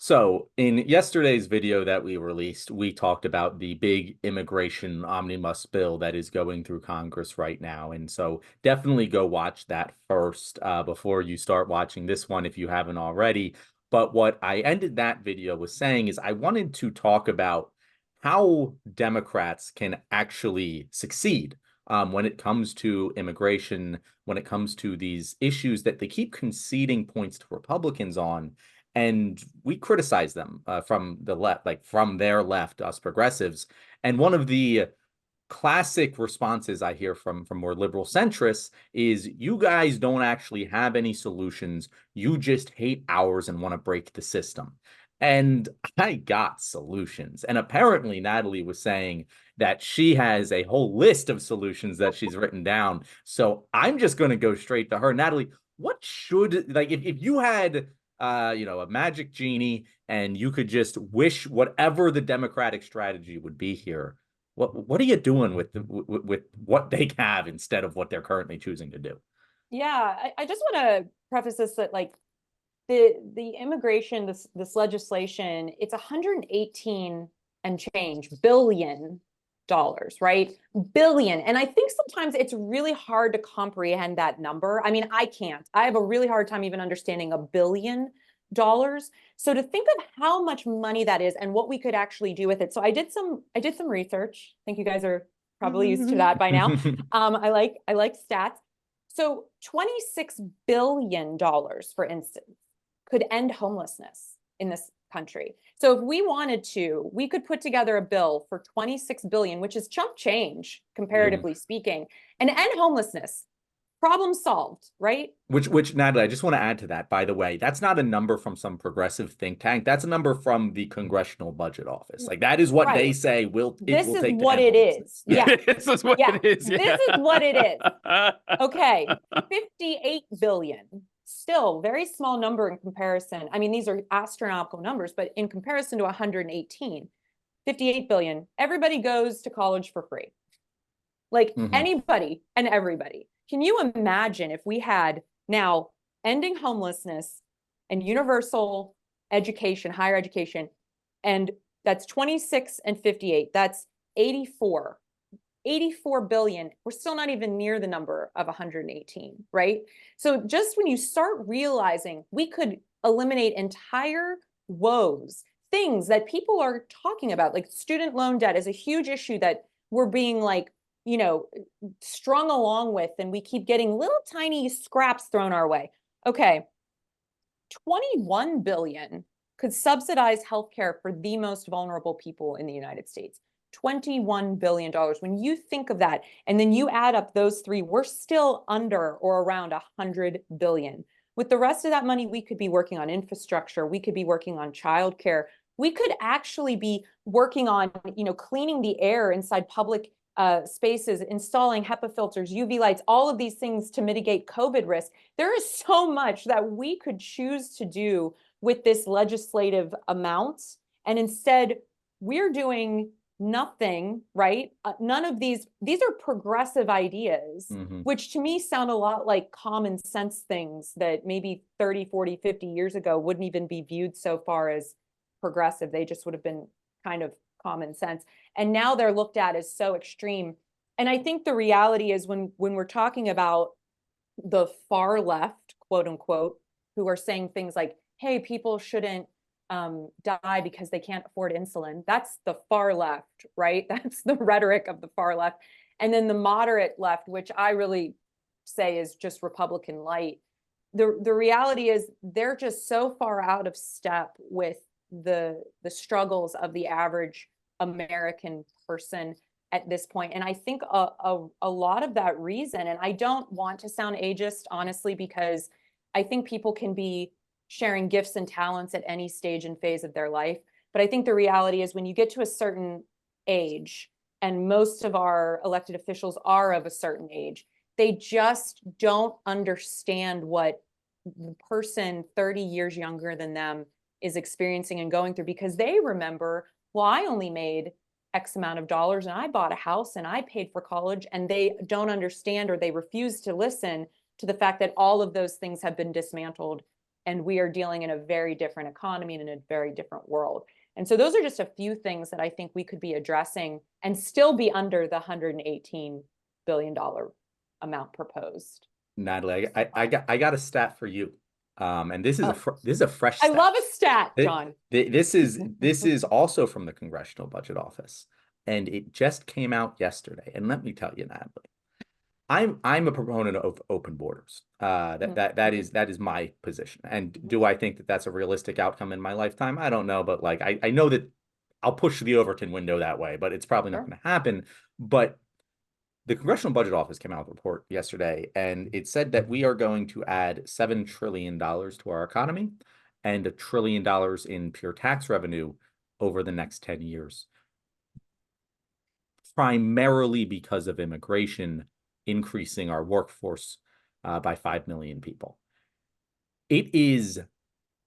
So, in yesterday's video that we released, we talked about the big immigration omnibus bill that is going through Congress right now. And so, definitely go watch that first before you start watching this one if you haven't already. But what I ended that video with saying is I wanted to talk about how Democrats can actually succeed when it comes to immigration, when it comes to these issues that they keep conceding points to Republicans on, and we criticize them from the left, like from their left, us progressives. And one of the classic responses I hear from more liberal centrists is, "You guys don't actually have any solutions. You just hate ours and want to break the system." And I got solutions. And apparently, Natalie was saying that she has a whole list of solutions that she's written down. So I'm just going to go straight to her. Natalie, what should, like, if you had a magic genie and you could just wish whatever the Democratic strategy would be here, what are you doing with with what they have instead of what they're currently choosing to do? Yeah, I just want to preface this that like the immigration, this legislation, it's 118 and change billion dollars, right? Billion. And I think sometimes it's really hard to comprehend that number. I mean, I can't. I have a really hard time even understanding $1 billion. So to think of how much money that is and what we could actually do with it. So I did some research. I think you guys are probably used to that by now. I like stats. So $26 billion, for instance, could end homelessness in this country. So if we wanted to, we could put together a bill for 26 billion, which is chump change, comparatively speaking, and end homelessness. Problem solved, right? Which Natalie, I just want to add to that, by the way, that's not a number from some progressive think tank. That's a number from the Congressional Budget Office. Like, that is what they Right. say it This will is take to what end it homelessness. is. Yeah. This is what Yeah. it is. This is what it is. Okay. 58 billion. Still very small number in comparison. I mean, these are astronomical numbers, but in comparison to 118, 58 billion, everybody goes to college for free. Like anybody and everybody. Can you imagine if we had now ending homelessness and universal education, higher education, and that's 26 and 58, that's 84. 84 billion. We're still not even near the number of 118, right? So just when you start realizing we could eliminate entire woes, things that people are talking about, like student loan debt is a huge issue that we're being like, strung along with, and we keep getting little tiny scraps thrown our way. Okay, 21 billion could subsidize healthcare for the most vulnerable people in the United States. $21 billion. When you think of that, and then you add up those three, we're still under or around 100 billion. With the rest of that money, we could be working on infrastructure. We could be working on childcare. We could actually be working on, cleaning the air inside public spaces, installing HEPA filters, UV lights, all of these things to mitigate COVID risk. There is so much that we could choose to do with this legislative amount. And instead, we're doing nothing, right? None of these are progressive ideas, which to me sound a lot like common sense things that maybe 30, 40, 50 years ago wouldn't even be viewed so far as progressive. They just would have been kind of common sense. And now they're looked at as so extreme. And I think the reality is when we're talking about the far left, quote unquote, who are saying things like, hey, people shouldn't die because they can't afford insulin. That's the far left, right? That's the rhetoric of the far left. And then the moderate left, which I really say is just Republican light. The reality is they're just so far out of step with the struggles of the average American person at this point. And I think a lot of that reason, and I don't want to sound ageist, honestly, because I think people can be sharing gifts and talents at any stage and phase of their life. But I think the reality is when you get to a certain age, and most of our elected officials are of a certain age, they just don't understand what the person 30 years younger than them is experiencing and going through, because they remember, well, I only made X amount of dollars and I bought a house and I paid for college, and they don't understand, or they refuse to listen to the fact that all of those things have been dismantled and we are dealing in a very different economy and in a very different world. And so those are just a few things that I think we could be addressing and still be under the $118 billion amount proposed. Natalie, I got a stat for you. And this is a fresh I stat. love a stat, John. This is also from the Congressional Budget Office, and it just came out yesterday. And let me tell you, Natalie, I'm a proponent of open borders. That is my position. And do I think that that's a realistic outcome in my lifetime? I don't know, but like I know that I'll push the Overton window that way, but it's probably not going to happen. But the Congressional Budget Office came out with a report yesterday, and it said that we are going to add $7 trillion to our economy and $1 trillion in pure tax revenue over the next 10 years, primarily because of immigration, increasing our workforce by 5 million people. It is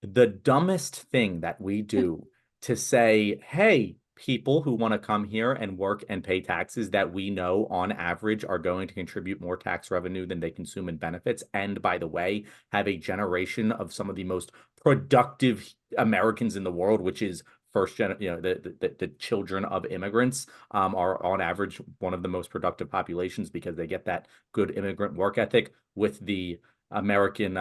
the dumbest thing that we do to say, hey, people who want to come here and work and pay taxes that we know on average are going to contribute more tax revenue than they consume in benefits. And by the way, have a generation of some of the most productive Americans in the world, which is the children of immigrants are on average one of the most productive populations because they get that good immigrant work ethic with the American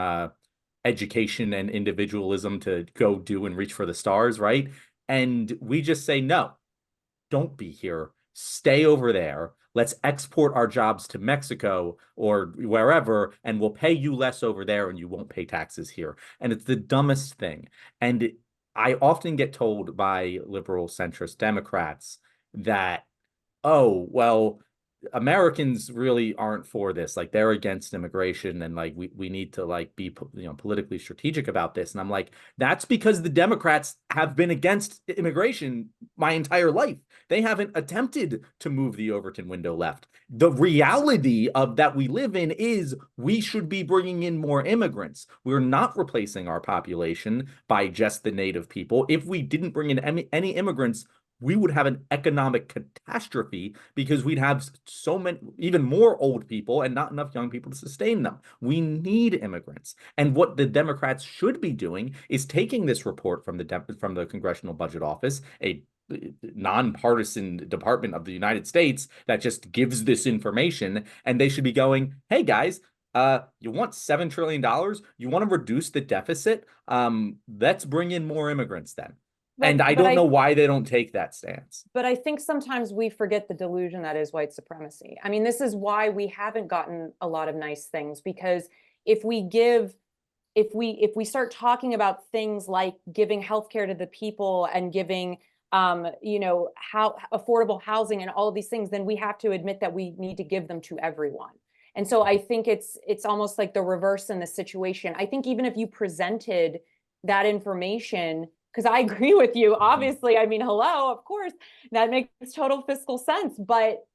education and individualism to go do and reach for the stars, right? And we just say, no, don't be here. Stay over there. Let's export our jobs to Mexico or wherever, and we'll pay you less over there and you won't pay taxes here. And it's the dumbest thing. And I often get told by liberal centrist Democrats that, oh, well, Americans really aren't for this. Like they're against immigration and like we need to like be politically strategic about this. And I'm like, that's because the Democrats have been against immigration my entire life. They haven't attempted to move the Overton window left. The reality of that we live in is we should be bringing in more immigrants. We're not replacing our population by just the native people. If we didn't bring in any immigrants, we would have an economic catastrophe because we'd have so many, even more old people and not enough young people to sustain them. We need immigrants. And what the Democrats should be doing is taking this report from the Congressional Budget Office, a nonpartisan department of the United States that just gives this information, and they should be going, hey guys, you want $7 trillion? You want to reduce the deficit? Let's bring in more immigrants then. And I don't know why they don't take that stance. But I think sometimes we forget the delusion that is white supremacy. I mean, this is why we haven't gotten a lot of nice things, because if we start talking about things like giving healthcare to the people and giving how affordable housing and all of these things, then we have to admit that we need to give them to everyone. And so I think it's almost like the reverse in the situation. I think even if you presented that information, because I agree with you, obviously, I mean, hello, of course, that makes total fiscal sense. But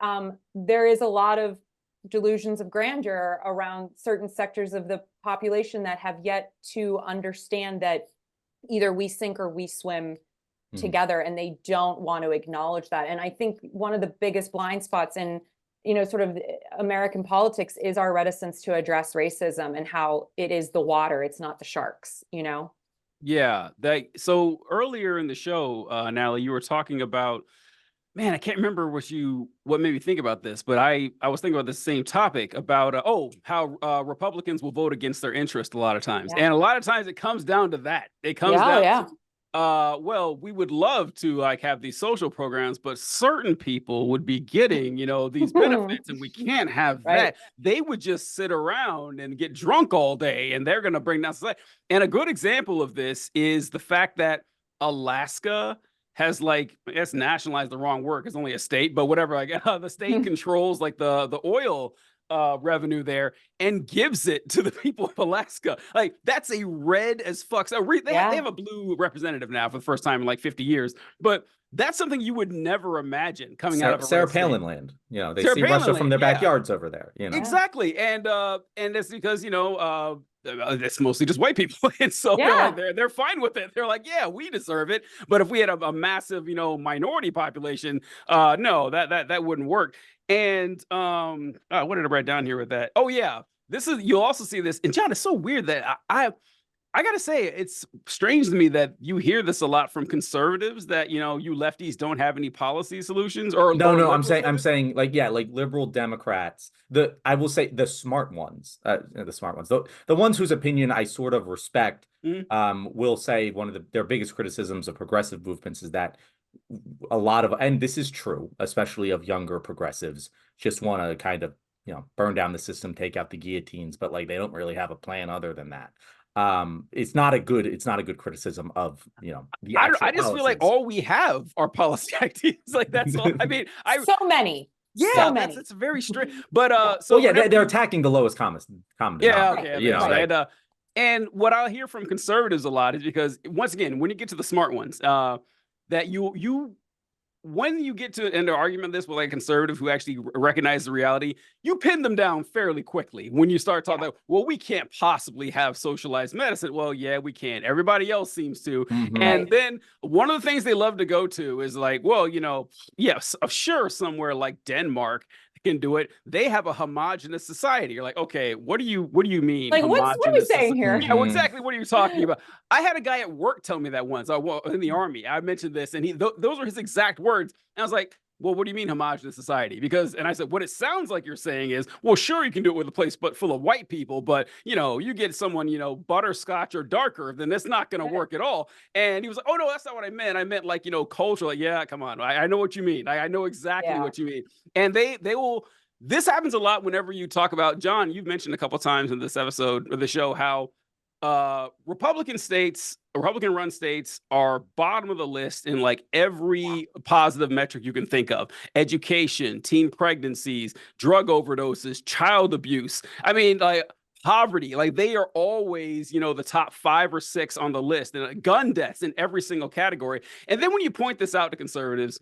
there is a lot of delusions of grandeur around certain sectors of the population that have yet to understand that either we sink or we swim together, and they don't want to acknowledge that. And I think one of the biggest blind spots in sort of American politics is our reticence to address racism and how it is the water, it's not the sharks, Yeah, so earlier in the show, Natalie, you were talking about, man, I can't remember what made me think about this, but I was thinking about the same topic about how Republicans will vote against their interest a lot of times, and a lot of times it comes down to that. It comes down to well, we would love to like have these social programs, but certain people would be getting, these benefits, and we can't have that. They would just sit around and get drunk all day, and they're going to bring down society. And a good example of this is the fact that Alaska has I guess nationalized the wrong word, it's only a state, but whatever. The state controls like the oil revenue there and gives it to the people of Alaska. Like that's a red as fuck. So they have a blue representative now for the first time in like 50 years, but that's something you would never imagine coming out of Sarah Palin land. They see Russia from their backyards over there. Exactly, and that's because it's mostly just white people, and so they're fine with it. They're like, yeah, we deserve it. But if we had a massive minority population, no, that wouldn't work. And what did I write down here with that? Oh yeah, you'll also see this. And John, it's so weird that I gotta say, it's strange to me that you hear this a lot from conservatives, that, you know, you lefties don't have any policy solutions, No, or no, liberals I'm that is. saying like, yeah, like liberal Democrats, I will say the smart ones, the smart ones, the ones whose opinion I sort of respect, Mhm. will say one of their biggest criticisms of progressive movements is that a lot of, and this is true, especially of younger progressives, just want to kind of, burn down the system, take out the guillotines, but like they don't really have a plan other than that. It's not a good criticism of, the I actual just feel like policies. all we have are policy ideas. Like that's all. I mean, So many, so yeah, that's many. it's very strange. But Yeah. Well, so yeah, whenever they're you, attacking the lowest common yeah, Right, okay, denominator. eventually, right. and what I'll hear from conservatives a lot is because once again, when you get to the smart ones, that you when you get to end an argument this with like a conservative who actually recognize the reality, you pin them down fairly quickly when you start talking Yeah. about, well, we can't possibly have socialized medicine. Well, yeah, we can. Everybody else seems to. Mhm. And Right. then one of the things they love to go to is like, well, you know, yes, sure, somewhere like Denmark can do it. They have a homogenous society. You're like, okay, what do you mean Like, what are we homogenous saying society? here? Yeah, well, Mhm. exactly. What are you talking about? I had a guy at work tell me that once. Well, in the army, I mentioned this, and those were his exact words. And I was like, well, what do you mean homogenous society? Because, and I said, what it sounds like you're saying is, well, sure, you can do it with a place but full of white people, but you know, you get someone, you know, butterscotch or darker, then that's not going to work at all. And he was like, oh no, that's not what I meant. I meant like, you know, cultural. Like, yeah, come on, I know what you mean. I know exactly Yeah. what you mean. And they will. This happens a lot whenever you talk about John. You've mentioned a couple times in this episode of the show how Republican run states are bottom of the list in like every positive metric you can think of: education, teen pregnancies, drug overdoses, child abuse. I mean, like poverty, like they are always, you know, the top 5 or 6 on the list, and gun deaths in every single category. And then when you point this out to conservatives,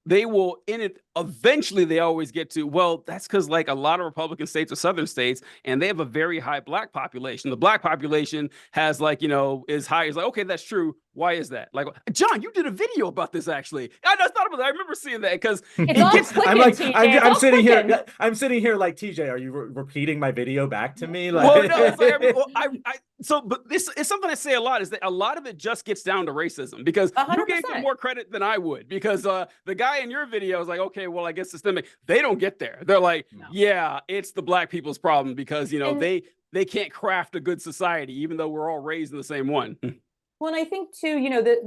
they will in it eventually they always get to, well, that's because like a lot of Republican states are southern states and they have a very high black population. The black population has like, you know, is high. It's like, okay, that's true. Why is that? Like, John, you did a video about this actually. I thought about that. I remember seeing that because It's it all gets I'm clicking, like, TJ. It's I'm all sitting clicking. here, I'm sitting here like, TJ, are you repeating my video back to me? Like, well, no, it's like so, but this is something I say a lot, is that a lot of it just gets down to racism, because you gave them 100%. more credit than I would, because the guy in your video was like, okay, well, I guess systemic. They don't get there. They're like, No. yeah, it's the black people's problem because, you know, And they can't craft a good society, even though we're all raised in the same one. well, and I think too,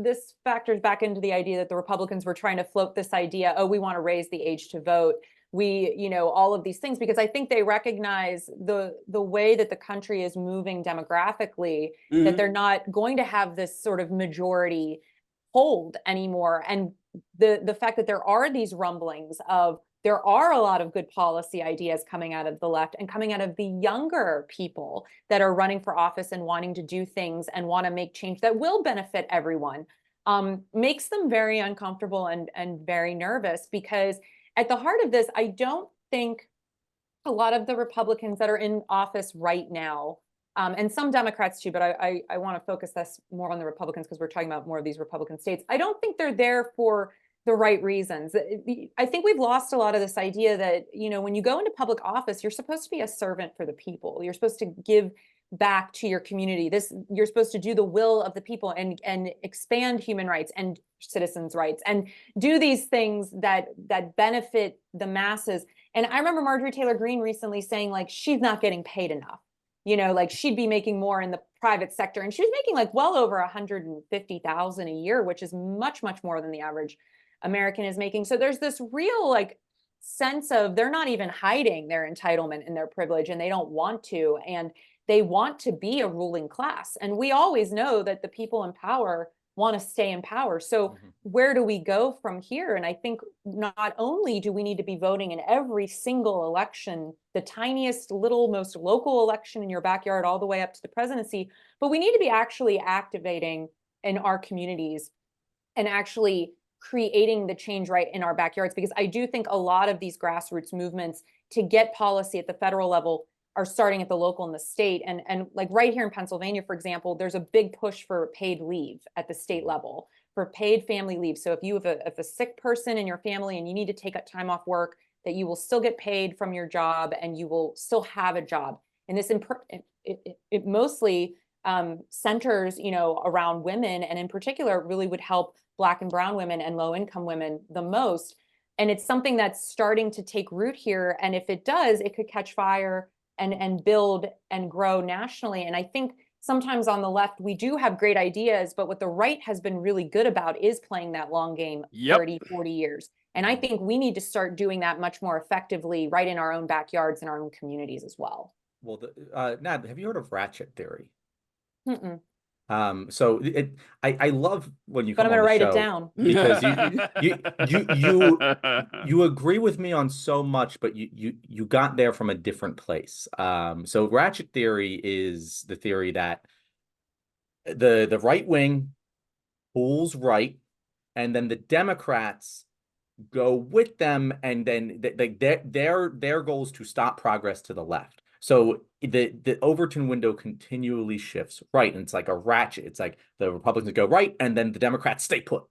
this factors back into the idea that the Republicans were trying to float this idea, oh, we want to raise the age to vote. We, all of these things, because I think they recognize the way that the country is moving demographically, that Mhm. they're not going to have this sort of majority hold anymore. And the fact that there are these rumblings of there are a lot of good policy ideas coming out of the left and coming out of the younger people that are running for office and wanting to do things and want to make change that will benefit everyone, makes them very uncomfortable and very nervous, because at the heart of this, I don't think a lot of the Republicans that are in office right now, and some Democrats too, but I want to focus this more on the Republicans because we're talking about more of these Republican states. I don't think they're there for the right reasons. I think we've lost a lot of this idea that, when you go into public office, you're supposed to be a servant for the people. You're supposed to give back to your community. You're supposed to do the will of the people and expand human rights and citizens' rights and do these things that benefit the masses. And I remember Marjorie Taylor Greene recently saying, like, she's not getting paid enough. Like she'd be making more in the private sector, and she was making like well over 150,000 a year, which is much, much more than the average American is making. So there's this real like sense of they're not even hiding their entitlement and their privilege, and they don't want to, and they want to be a ruling class. And we always know that the people in power want to stay in power. So where do we go from here? And I think not only do we need to be voting in every single election, the tiniest little, most local election in your backyard, all the way up to the presidency, but we need to be actually activating in our communities and actually creating the change right in our backyards. Because I do think a lot of these grassroots movements to get policy at the federal level are starting at the local and the state. And like right here in Pennsylvania, for example, there's a big push for paid leave at the state level, for paid family leave. So if you have if a sick person in your family and you need to take time off work, that you will still get paid from your job and you will still have a job. And this it mostly centers, you know, around women, and in particular, it really would help Black and brown women and low income women the most. And it's something that's starting to take root here. And if it does, it could catch fire and build and grow nationally. And I think sometimes on the left, we do have great ideas, but what the right has been really good about is playing that long game, Yep. 30, 40 years. And I think we need to start doing that much more effectively right in our own backyards and our own communities as well. Well, Nad, have you heard of Ratchet Theory? Mm-mm. So I love when you But come I'm on going to the write it show down. because you agree with me on so much, but you got there from a different place. So Ratchet Theory is the theory that the right wing pulls right, and then the Democrats go with them, and then their goal is to stop progress to the left. So the Overton window continually shifts right, and it's like a ratchet. It's like the Republicans go right, and then the Democrats stay put,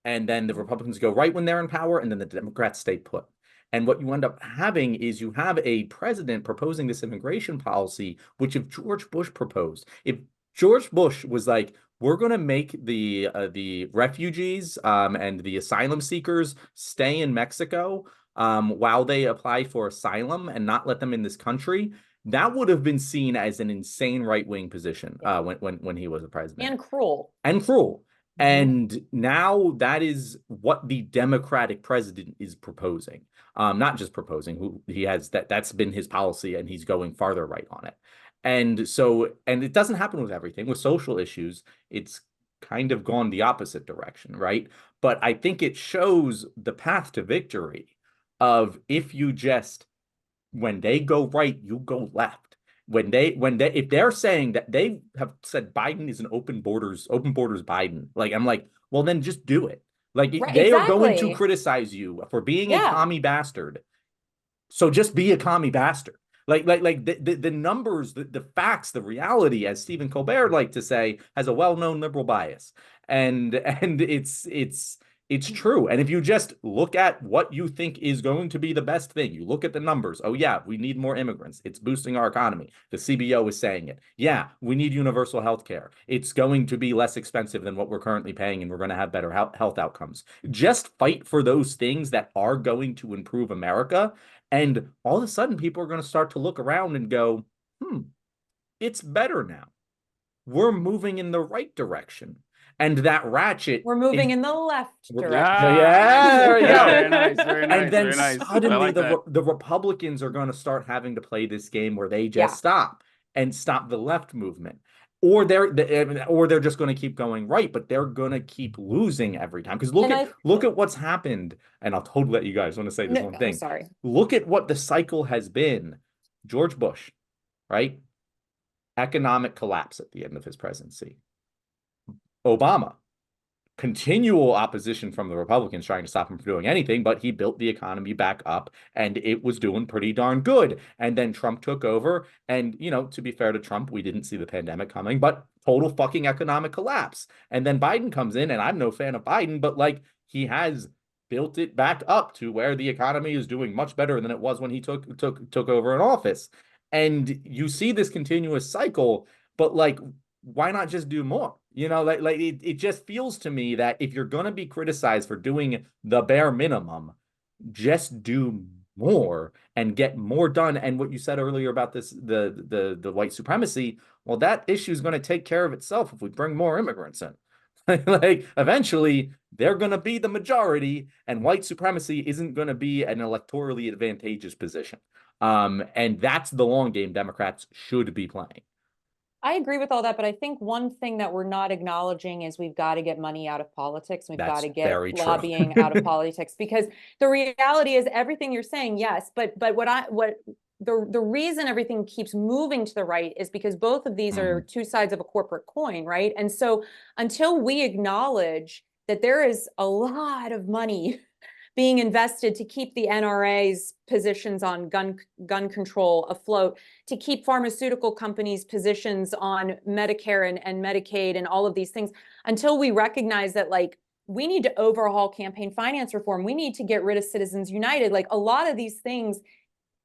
and then the Republicans go right when they're in power, and then the Democrats stay put. And what you end up having is you have a president proposing this immigration policy, which if George Bush proposed, if George Bush was like, we're going to make the refugees and the asylum seekers stay in Mexico while they apply for asylum and not let them in this country, that would have been seen as an insane right-wing position when he was a president. And cruel. And cruel. And now that is what the Democratic president is proposing. Not just proposing, who he has that's been his policy, and he's going farther right on it. And so, and it doesn't happen with everything. With social issues, it's kind of gone the opposite direction, right? But I think it shows the path to victory of if you just, when they go right, you go left. If they're saying that, they have said Biden is an open borders Biden, like, I'm like, well, then just do it. Like, Right, they are going to exactly. criticize you for being a Yeah. commie bastard. So just be a commie bastard. Like the numbers, the facts, the reality, as Stephen Colbert liked to say, has a well-known liberal bias. And it's true. And if you just look at what you think is going to be the best thing, you look at the numbers. Oh, yeah, we need more immigrants. It's boosting our economy. The CBO is saying it. Yeah, we need universal health care. It's going to be less expensive than what we're currently paying, and we're going to have better health outcomes. Just fight for those things that are going to improve America. And all of a sudden, people are going to start to look around and go, it's better now. We're moving in the right direction. And that ratchet. We're moving in the left direction. Yeah, there we go. Very nice, very nice. And then very nice. suddenly I like the Republicans are going to start having to play this game where they just stop the left movement. Or they're just going to keep going right, but they're going to keep losing every time. Because look at what's happened. And I'll totally let you guys want to say this one thing. I'm sorry. Look at what the cycle has been. George Bush, right? Economic collapse at the end of his presidency. Obama, continual opposition from the Republicans trying to stop him from doing anything, but he built the economy back up and it was doing pretty darn good. And then Trump took over, and, you know, to be fair to Trump, we didn't see the pandemic coming, but total fucking economic collapse. And then Biden comes in, and I'm no fan of Biden, but like, he has built it back up to where the economy is doing much better than it was when he took over in office. And you see this continuous cycle, but like, why not just do more? You know, it just feels to me that if you're going to be criticized for doing the bare minimum, just do more and get more done. And what you said earlier about this, the white supremacy, well, that issue is going to take care of itself if we bring more immigrants in. Like, eventually they're going to be the majority, and white supremacy isn't going to be an electorally advantageous position. And that's the long game Democrats should be playing. I agree with all that, but I think one thing that we're not acknowledging is we've got to get money out of politics. We've got to get lobbying out of politics, because the reality is everything you're saying, yes, but the reason everything keeps moving to the right is because both of these are two sides of a corporate coin, right? And so until we acknowledge that there is a lot of money being invested to keep the NRA's positions on gun control afloat, to keep pharmaceutical companies' positions on Medicare and Medicaid and all of these things, until we recognize that, like, we need to overhaul campaign finance reform, we need to get rid of Citizens United, like, a lot of these things,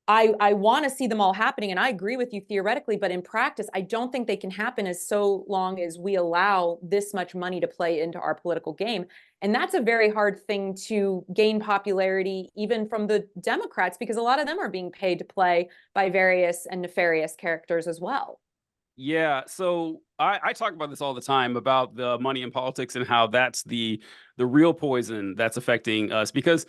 I want to see them all happening. And I agree with you theoretically, but in practice, I don't think they can happen as so long as we allow this much money to play into our political game. And that's a very hard thing to gain popularity, even from the Democrats, because a lot of them are being paid to play by various and nefarious characters as well. Yeah, so I talk about this all the time about the money in politics and how that's the real poison that's affecting us because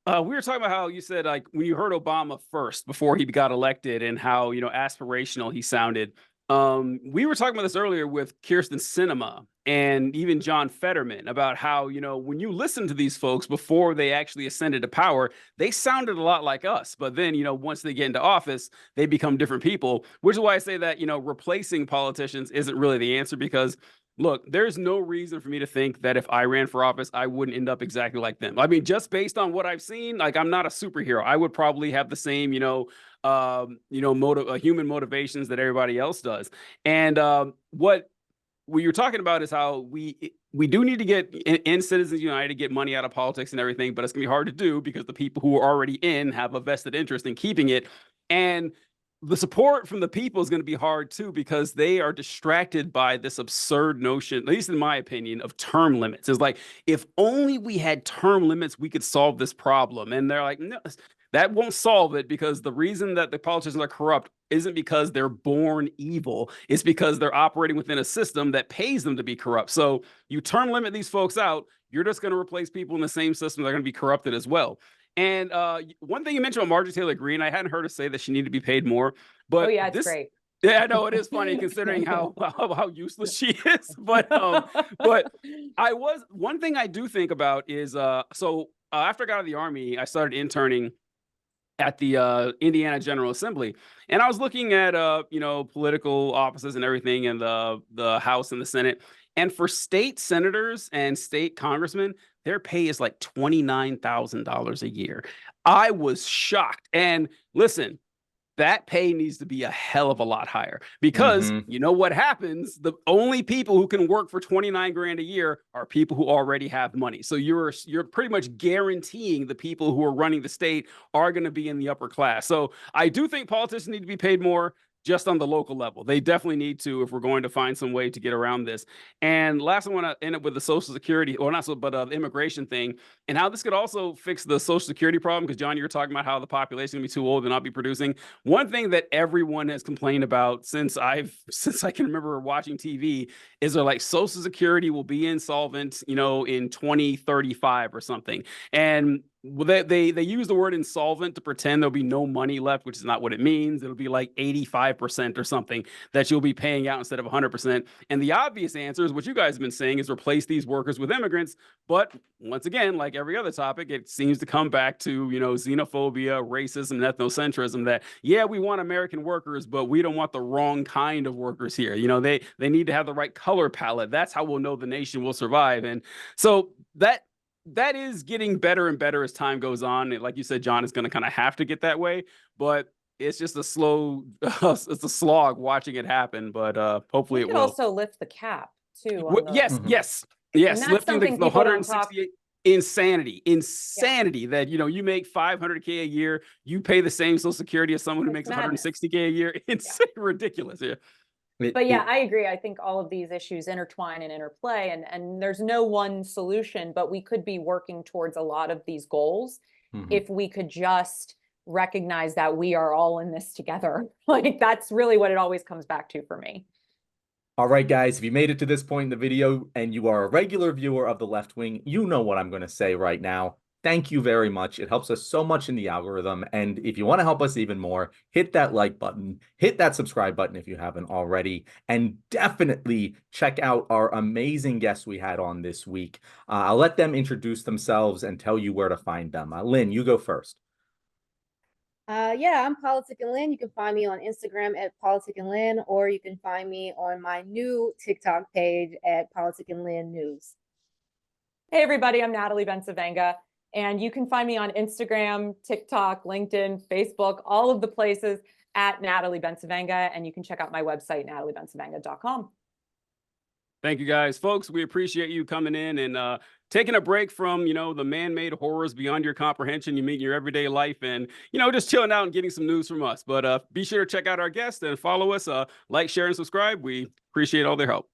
we were talking about how you said like when you heard Obama first before he got elected and how aspirational he sounded. We were talking about this earlier with Kirsten Sinema and even John Fetterman about how when you listen to these folks before they actually ascended to power, they sounded a lot like us. But then once they get into office, they become different people. Which is why I say that replacing politicians isn't really the answer because look, there's no reason for me to think that if I ran for office, I wouldn't end up exactly like them. I mean, just based on what I've seen, like I'm not a superhero. I would probably have the same, human motivations that everybody else does. And what you're talking about is how we do need to get in Citizens United to get money out of politics and everything, but it's gonna be hard to do because the people who are already in have a vested interest in keeping it. And the support from the people is going to be hard too because they are distracted by this absurd notion, at least in my opinion, of term limits. It's like if only we had term limits, we could solve this problem. And they're like, no, that won't solve it because the reason that the politicians are corrupt isn't because they're born evil. It's because they're operating within a system that pays them to be corrupt. So you term limit these folks out, you're just going to replace people in the same system that are going to be corrupted as well. And one thing you mentioned about Marjorie Taylor Greene, I hadn't heard her say that she needed to be paid more. But Oh yeah, it's great. Yeah, I know it is funny considering how useless she is. But one thing I do think about is after I got out of the Army, I started interning at the Indiana General Assembly, and I was looking at political offices and everything in the House and the Senate. And for state senators and state congressmen, their pay is like $29,000 a year. I was shocked. And listen, that pay needs to be a hell of a lot higher because you know what happens? The only people who can work for 29 grand a year are people who already have money. So you're pretty much guaranteeing the people who are running the state are going to be in the upper class. So I do think politicians need to be paid more just on the local level. They definitely need to if we're going to find some way to get around this. And last, I want to end up with the Social Security, or not so, but the immigration thing, and how this could also fix the Social Security problem. Because John, you were talking about how the population is going to be too old and not be producing. One thing that everyone has complained about since I can remember watching TV is they're like Social Security will be insolvent, in 2035 or something. And they use the word insolvent to pretend there'll be no money left, which is not what it means. It'll be like 85% or something that you'll be paying out instead of 100%. And the obvious answer is what you guys have been saying is replace these workers with immigrants. But once again, like every other topic, it seems to come back to, xenophobia, racism, and ethnocentrism that, yeah, we want American workers, but we don't want the wrong kind of workers here. They need to have the right color palette. That's how we'll know the nation will survive. And so that is getting better and better as time goes on. Like you said, John, is going to kind of have to get that way, but it's just a slow, it's a slog watching it happen. But hopefully it will. Also lift the cap too. Yes. Lifting the 168 insanity that you make $500K a year, you pay the same Social Security as someone who makes $160K a year. It's ridiculous. Yeah. But yeah, I agree. I think all of these issues intertwine and interplay, and there's no one solution, but we could be working towards a lot of these goals if we could just recognize that we are all in this together. Like that's really what it always comes back to for me. All right, guys, if you made it to this point in the video and you are a regular viewer of The Left Wing, you know what I'm going to say right now. Thank you very much. It helps us so much in the algorithm. And if you want to help us even more, hit that like button, hit that subscribe button if you haven't already, and definitely check out our amazing guests we had on this week. I'll let them introduce themselves and tell you where to find them. Lynn, you go first. Yeah, I'm Politicking Lynn. You can find me on Instagram at Politicking Lynn, or you can find me on my new TikTok page at Politicking Lynn News. Hey, everybody, I'm Natalie Bencivenga. And you can find me on Instagram, TikTok, LinkedIn, Facebook, all of the places at Natalie Bencivenga. And you can check out my website, nataliebencivenga.com. Thank you, guys. Folks, we appreciate you coming in and taking a break from, the man-made horrors beyond your comprehension you meet in your everyday life and, just chilling out and getting some news from us. But be sure to check out our guests and follow us, like, share, and subscribe. We appreciate all their help.